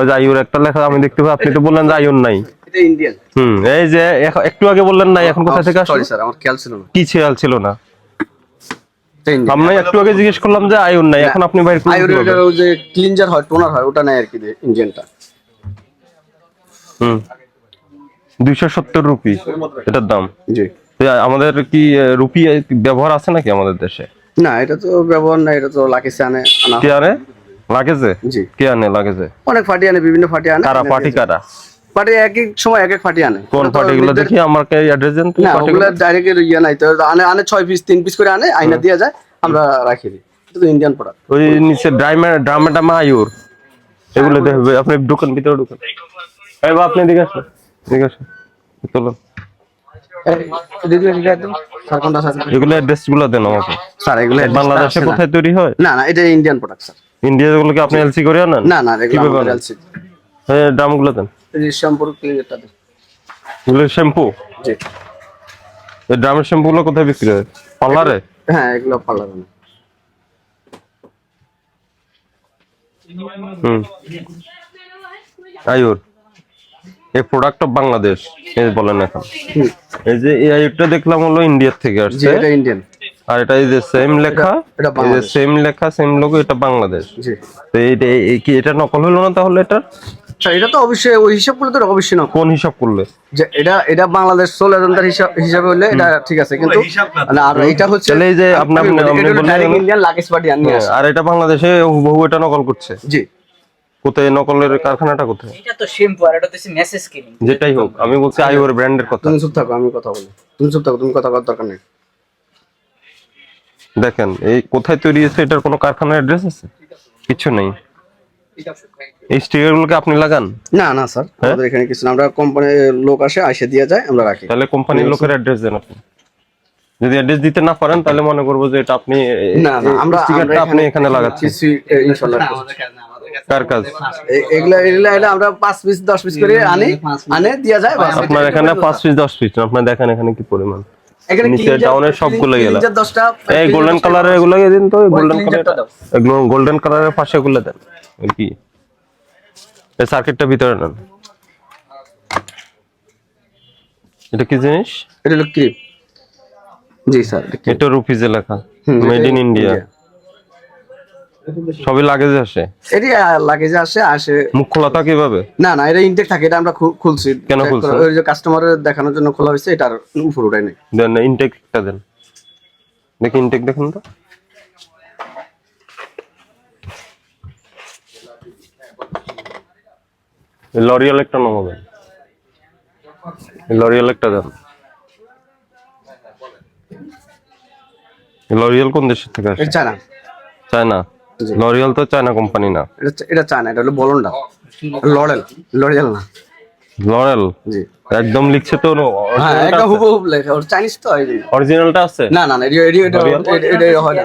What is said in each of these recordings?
ওই যে আইউর একটা লেখা আমি দেখতে পাই, আপনি তো বললেন যে আইউর নাই। এটা ইন্ডিয়ান। এই যে একটু আগে বললেন নাই, এখন কোথা থেকে আসলো? সরি স্যার, আমার খেয়াল ছিল না। কি খেয়াল ছিল না? এটা ইন্ডিয়ান। আমি একটু আগে জিজ্ঞেস করলাম যে আইউর নাই, এখন আপনি বাইরে করলেন। আইউর ওই যে ক্লিনজার হয়, টোনার হয়, ওটা নাই আর কি ইন্ডিয়ানটা। 270 রুপি এটার দাম। জি। আমাদের কি রুপি ব্যবহার আছে নাকি আমাদের দেশে? না, এটা তো ব্যবহার নাই, এটা তো লাগেজে আনে। কে আনে লাগেজে? জি। কে আনে লাগেজে? অনেক ফাটি আনে, বিভিন্ন ফাটি আনে। কারা পার্টি কারা? পাটি এক এক সময় এক এক ফাটি আনে। কোন পার্টিগুলো দেখি আমাকে অ্যাড্রেস দেন তো। না, ওগুলা ডাইরেক্ট ইয়া নাই তো, আনে 6 পিস 3 পিস করে আনে, আইনা দেয়া যায়, আমরা রাখি দিই। এটা তো ইন্ডিয়ান প্রোডাক্ট। ওই নিচে ড্রামে আইউর এগুলো দেখবে। আপনি দোকান ভিতরে ঢুকেন। এই বা আপনি দিকে আসুন, দিকে আসুন, চলুন। এগুলো অ্যাড্রেস গুলো দেন আমাকে স্যার। এগুলো বাংলাদেশে কোথায় তৈরি হয়? না না, এটা ইন্ডিয়ান প্রোডাক্ট স্যার। ইন্ডিয়া গুলোকে আপনি এলসি করে আনেন? না না, এগুলো এলসি। হ্যাঁ, দামগুলো দেন। এই শ্যাম্পুর ক্লিনারটা দেন। এগুলো শ্যাম্পু? জি। এই ড্রামের শ্যাম্পু গুলো কোথায় বিক্রি হয়? পার্লারে? হ্যাঁ, এগুলো পার্লারে। আইউর এই প্রোডাক্ট অফ বাংলাদেশ এই বলেন এখন। এই যে এই আইউরটা দেখলাম হলো ইন্ডিয়া থেকে আসছে। এটা ইন্ডিয়ান। আর এটা এই যে সেম লেখা, এই যে সেম লেখা সেম লোগো, এটা বাংলাদেশ। জি। তো এইটা কি এটা নকল হলো না তাহলে? এটা স্যার, এটা তো অবশ্যই ওই হিসাব করলে তো অবশ্যই না। কোন হিসাব করলে? যে এটা বাংলাদেশ সোল এজেন্টার হিসাবে হলে এটা ঠিক আছে, কিন্তু আর এটা হচ্ছে তাহলে এই যে আপনি বললেন ইন্ডিয়ান লাগেজ পার্টি আনি আসে, আর এটা বাংলাদেশে হুবহু এটা নকল করছে। জি। কোথায় নকলের কারখানাটা কোথায়? এটা তো শ্যাম্পু আর এটা তো মেসেজ কিনিং। যেটাই হোক, আমি বলছি আইওর ব্র্যান্ডের কথা। তুমি চুপ থাকো, আমি কথা বলি। তুমি চুপ থাকো, তুমি কথা বলার দরকার নেই। দেখেন এই কোথায় তৈরি হয়েছে, এটার কোনো কারখানার অ্যাড্রেস আছে? কিছু নেই। এই স্টিকার গুলোকে আপনি লাগান? না না স্যার, আমাদের এখানে কিছু না, আমরা কোম্পানির লোক আসে দিয়ে যায়, আমরা রাখি। তাহলে কোম্পানির লোকের অ্যাড্রেস দেন আপনি। যদি অ্যাড্রেস দিতে না পারেন তাহলে মনে করবো যে এটা আপনি না না, আমরা স্টিকারটা আপনি এখানে লাগাচ্ছেন। কিছু ইনশাআল্লাহ কার কাজ? এগুলা আমরা 5 পিস 10 পিস করে আনে দিয়া যায়। আপনার এখানে 5 পিস 10 পিস না, আপনার দেখেন এখানে কি পরিমাণ। এখানে নিচে ডাউনের সবগুলো গেল। 10টা এই গোল্ডেন কালারের এগুলো দিন তো, গোল্ডেন কালার, এগুলো গোল্ডেন কালারের পাশে গুলো দেন। আর কি এই সার্কিটটা ভিতরে নেন। এটা কি জিনিস? এটা হলো ক্লিপ। জি স্যার। এটা রুপিজে লেখা, মেড ইন ইন্ডিয়া। সবই লাগেজে আসে? এটি লাগেজে আসে। মুখ খোলা থাকে কিভাবে? না না, এটা ইনটেক থাকে, এটা আমরা খুলছি। কেন খুলছেন? ওই যে কাস্টমারের দেখানোর জন্য খোলা হয়েছে, এটার উপর উঠাই নাই। দেন ইনটেকটা দেন, দেখি ইনটেক দেখুন তো। লরিয়াল একটা নামাবেন, লরিয়াল একটা দেন। লরিয়াল কোন দেশ থেকে আসে? চায়না। চায়না? লরিয়াল তো চায়না কোম্পানি না। এটা চায়না, এটা হলো বলন্ডা। লরিয়াল না। লরেল? জি। একদম লিখছে তো। হ্যাঁ, এটা হুবহু লেখা, ওর চাইনিজ তো। অরিজিনালটা আছে? না না, এটা হয় না।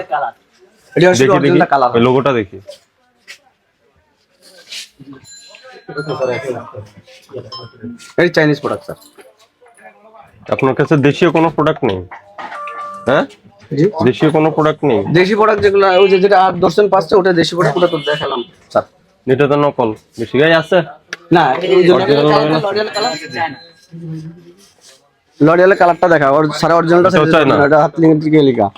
এটা হচ্ছে অরিজিনাল কালার। ওই লোগোটা দেখি। এই চাইনিজ প্রোডাক্ট স্যার। আপনার কাছে দেশীয় কোনো প্রোডাক্ট নেই? হ্যাঁ, দেশীয় কোনো প্রোডাক্ট নেই? দেশি প্রোডাক্ট যেগুলো ওই যেটা 8-10 পাচ্ছে, ওটা দেশি প্রোডাক্ট, ওটা তো দেখালাম স্যার। এটা তো নকল। বেশি গাই আছে না, লরিয়ালের কালারটা দেখা, ওর সারা অরিজিনালটা এটা হাত থেকে লেখা।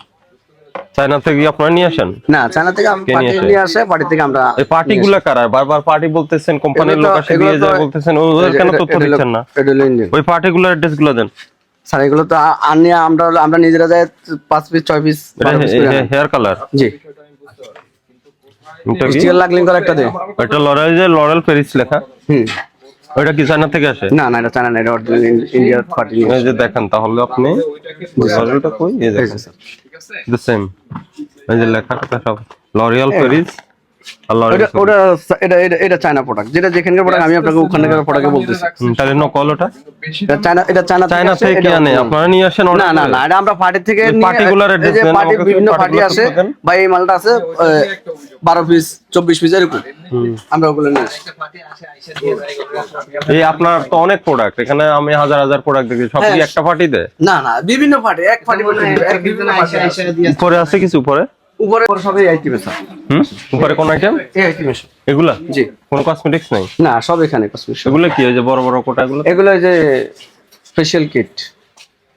চায়না থেকে আপনারা নিয়ে আসেন? না, চায়না থেকে পার্টি নিয়ে আসে, পার্টি থেকে আমরা। এই পার্টিগুলো কারা? বারবার পার্টি বলতেছেন, কোম্পানির লোক আসে দিয়ে যায় বলতেছেন, ওদের কেন তথ্য দিচ্ছেন না? ওই পার্টিগুলোর অ্যাড্রেসগুলো দেন। স্যার, এগুলো তো আনিয়ে আমরা নিজেরা যাই 5 পিস 6 পিস। Hair colour? জি। স্টিকার লাগলিং করে একটা দে। এটা লরেল প্যারিস লেখা। ওইটা কি চায়না থেকে আসে? না না, এটা চায়না না, এটা অরিজিনাল ইন্ডিয়ার পার্টি। এই যে দেখেন, তাহলে আপনি লরেলটা কই? এই দেখেন, দ্য সেম। এই যে লেখাটা সব লরিয়াল প্যারিস। এটা চায়না প্রোডাক্ট, যেটা যেখানকার প্রোডাক্ট আমি আপনাকে ওখানকার প্রোডাক্ট বলতেছি। তাহলে নকল ওটা? এটা চায়না থেকে আনে, আপনারা নিয়ে আসেন? না না না, এটা আমরা পার্টি থেকে নিয়ে, পার্টিকুলার এই যে পার্টি বিভিন্ন পার্টি আসে ভাই, এই মালটা আছে 12 পিস 24 পিস এরকম, আমরা ওগুলো নিয়ে আসি। এই আপনার তো অনেক প্রোডাক্ট এখানে, আমি হাজার হাজার প্রোডাক্ট দেখি, সব কি একটা পার্টি দেয়? না না, বিভিন্ন পার্টি, এক পার্টি বলতে বিভিন্ন পার্টি উপরে আছে কিছু? উপরে উপরে সবই আইটেম স্যার। উপরে কোন আইটেম? এই আইটেম এগুলা? জি। কোনো কসমেটিক্স নাই? না, সব এখানে কসমেটিক্স। এগুলো কি ওই যে বড় বড় কোটাগুলো? এগুলো এই যে ফেশিয়াল কিট।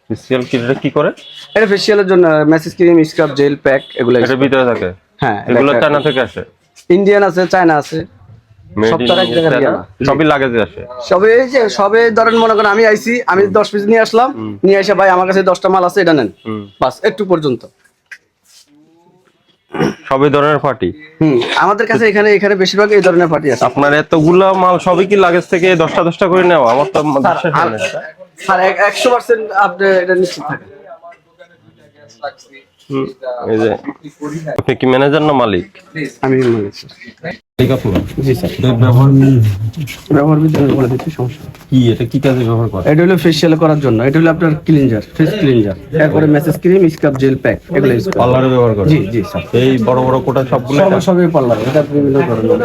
ফেশিয়াল কিটটা কি করে? এটা ফেশিয়ালের জন্য message cream, scrub, jail pack এগুলো। এটার ভিতরে থাকে? হ্যাঁ। এগুলো চায়না থেকে আসে? ইন্ডিয়ান আছে, চায়না আছে, সব তার এক জায়গায় দিয়ে না। সবই লাগেজে আসে? সবে এই যে সবে ধরেন মনে করেন আমি আইছি, আমি 10 পিস নিয়ে আসলাম, নিয়ে এসে ভাই আমার কাছে 10টা মাল আছে, এটা নেন, বাস একটু পর্যন্ত। সবই ধরনের পার্টি? আমাদের কাছে এখানে বেশিরভাগ এই ধরনের পার্টি আছে। আপনার এতগুলা মাল সবই কি লাগেজ থেকে 10টা করে নেওয়া? আমার তো স্যার 100% আপনি এটা নিশ্চিত থাকেন। এই যে আপনি কি ম্যানেজার না মালিক? আমি মালিক স্যার। ঠিক আছে। জি স্যার। ব্যবহার বিধান বলে দিচ্ছি, সমস্যা কি এটা কি কাজে ব্যবহার করে? এটা হলো ফেশিয়াল করার জন্য, এটা হলো আপনার ক্লিনজার, ফেস ক্লিনজার, তারপরে message cream, scrub, jail pack এগুলো ইউজ করে। পার্লারে ব্যবহার করে? জি জি স্যার। এই বড় বড় কোটা সবগুলো? সবই পার্লার, এটা বিভিন্ন ধরনের।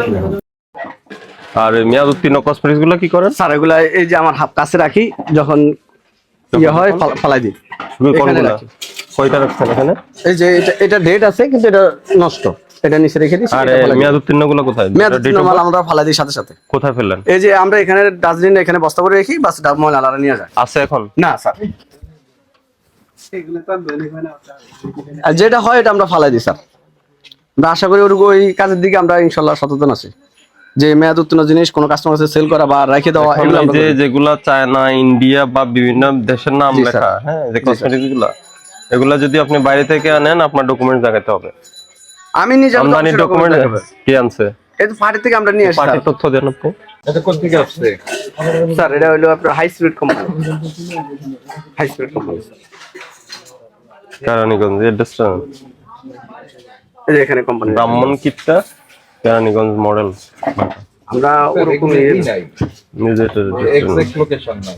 আর মেয়াদ উত্তীর্ণ কসমেটিক্স গুলো কি করেন? স্যার এগুলা এই যে আমার হাফ কাছে রাখি, যখন ইয়ে হয় ফালাই দিই। এখানে রাখি। কয়টা রাখছেন এখানে? এই যে এটা ডেট আছে কিন্তু এটা নষ্ট, এটা নিচে রেখে দিই। আর মেয়াদ উত্তীর্ণ গুলো কোথায়? মেয়াদ উত্তীর্ণ মাল আমরা ফালাই দিই সাথে সাথে। কোথায় ফেললেন? এই যে আমরা এখানে ডাস্টবিন এখানে বস্তা করে রাখি, বাস ডাব ময়লা আলাদা নিয়ে যায়। আছে এখন? না স্যার, আর যেটা হয় এটা আমরা ফালাই দিই স্যার। আমরা আশা করি ওই কাজের দিকে আমরা ইনশাল্লাহ সচেতন আছি, যে মেয়াদ উত্তীর্ণ জিনিস কোনো কাস্টমার সেল করা বা রেখে দেওয়া এগুলো আমরা যে যেগুলা চায়না, ইন্ডিয়া বা বিভিন্ন দেশের নাম লেখা, হ্যাঁ, যে কসমেটিক্স গুলা, এগুলা যদি আপনি বাইরে থেকে আনেন আপনার ডকুমেন্ট দেখাতে হবে। আমি নিজে আমদানি ডকুমেন্ট কি আনছে? এই তো পার্টি থেকে আমরা নিয়ে আসি। পার্টির তথ্য দেন আপনি। এটা কোথা থেকে আসছে? স্যার এটা হলো আপনার high speed company. High speed company Keraniganj অ্যাড্রেসটা? এই যে এখানে কোম্পানি ব্রাহ্মণ কিটটা কেরানীগঞ্জ মডেল। আমরা ওরকম নাই নিজের এক্সাক্ট লোকেশন নাই।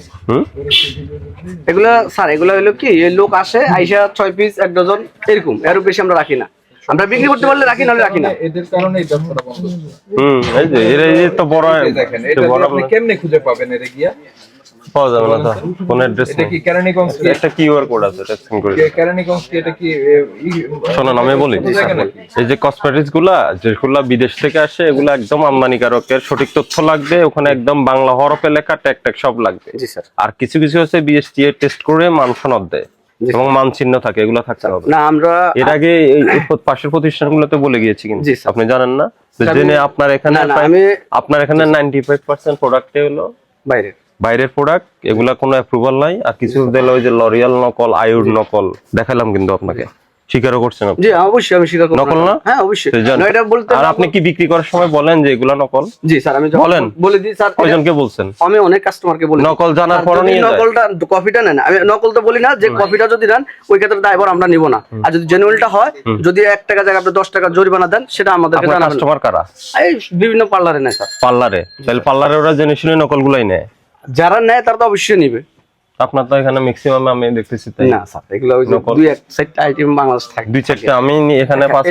এগুলা স্যার এগুলা হলো কি, এই লোক আসে আইসা 6 পিস 1 ডজন এরকম, এর বেশি আমরা রাখি না। আমরা বিক্রি করতে পারলে রাখি, নাহলে রাখি না। এদের কারণে এই ব্যবসাটা বন্ধ। এই যে এই তো বড় দেখেন এটা দিয়ে আপনি কেমনে খুঁজে পাবেন? এর গিয়া পাওয়া যাবে না তো, কোন অ্যাড্রেস? এটা কি কেরানীগঞ্জ? একটা কিউআর কোড আছে, এটা স্ক্যান করে কেরানীগঞ্জ কি এটা কি শোনো আমি বলি, এই যে কসমেটিক্স গুলা যেগুলা বিদেশ থেকে আসে এগুলা একদম আমদানিকারকের সঠিক তথ্য লাগবে, ওখানে একদম বাংলা হরফে লেখা ট্যাগ ট্যাগ সব লাগবে। জি স্যার। আর কিছু কিছু হচ্ছে বিএসটিআই টেস্ট করে মান সনদ দেয় এবং মান চিহ্ন থাকে, এগুলা থাকতে হবে। না আমরা এর আগে এই পাশের প্রতিষ্ঠানগুলোতে বলে গিয়েছি কিন্তু জি স্যার। আপনি জানেন না জেনে আপনার এখানে আপনার এখানে 95% প্রোডাক্ট হলো বাইরে বাইরের প্রোডাক্ট, এগুলা কোনো অ্যাপ্রুভাল নাই। আর কিছু দিলে ওই যে লরিয়াল নকল, আয়ুর নকল দেখালাম কিন্তু আপনাকে, স্বীকারও করছেন আপনি? জি অবশ্যই আমি স্বীকার করব। নকল না? হ্যাঁ অবশ্যই। না এটা বলতে আর আপনি কি বিক্রি করার সময় বলেন যে এগুলা নকল? জি স্যার আমি বলেন, বলে দিই স্যার। কয়জনকে বলছেন? আমি অনেক কাস্টমারকে বলি নকল জানার পরও নিয়ে যায়? নকলটা কপিটা নেন, আমি নকল তো বলি না, যে কপিটা যদি নেন ওই ক্ষেত্রে দায়ভার আমরা নিব না। আর যদি জেনুইনটা হয়, যদি 1 টাকা জায়গায় আপনি 10 টাকা জরিমানা দেন, সেটা আমাদেরকে আপনার জানাবেন। কাস্টমার কারা? এই বিভিন্ন পার্লারে নেয় স্যার। পার্লারে? তাহলে পার্লারে ওরা জেনে শুনে নকলগুলাই নেয়? যারা নেয় তারা তো অবশ্যই নিবে। আপনার তো এখানে ম্যাক্সিমাম আমি দেখতেছি তাই না স্যার, এগুলো ওই যে 2-1 আইটেম বাংলাদেশ থাকে। 2-4টা আমি এখানে 5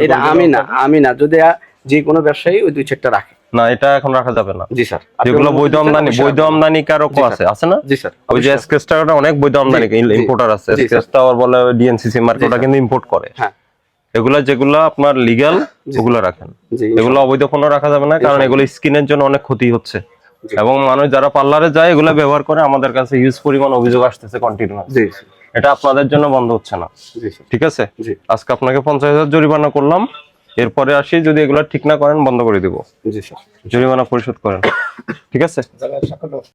এটা আমি না যদি যে কোনো ব্যবসায়ী ওই 2-4টা রাখে না, এটা এখন রাখা যাবে না। জি স্যার। যেগুলো বৈধ আমদানি কারক আছে না? জি স্যার। ওই যে এসকেসটা অনেক বৈধ আমদানি ইম্পোর্টার আছে, এসকেসটা আবার বলে ডিএনসিসি মার্কেট, ওটা কিন্তু ইম্পোর্ট করে। হ্যাঁ, যেগুলা আপনার লিগ্যাল ওগুলো রাখেন, এগুলো অবৈধ কোনো রাখা যাবে না, কারণ এগুলো স্কিনের জন্য অনেক ক্ষতি হচ্ছে। এবং মানুষ যারা পার্লারে যায় এগুলা ব্যবহার করে, আমাদের কাছে হিউজ পরিমাণ অভিযোগ আসতেছে কন্টিনিউয়াস। জি এটা আপনাদের জন্য বন্ধ হচ্ছে না, ঠিক আছে? আজকে আপনাকে 50,000 জরিমানা করলাম, এরপরে আসি যদি এগুলা ঠিক না করেন বন্ধ করে দিব। জি স্যার। জরিমানা পরিশোধ করেন, ঠিক আছে?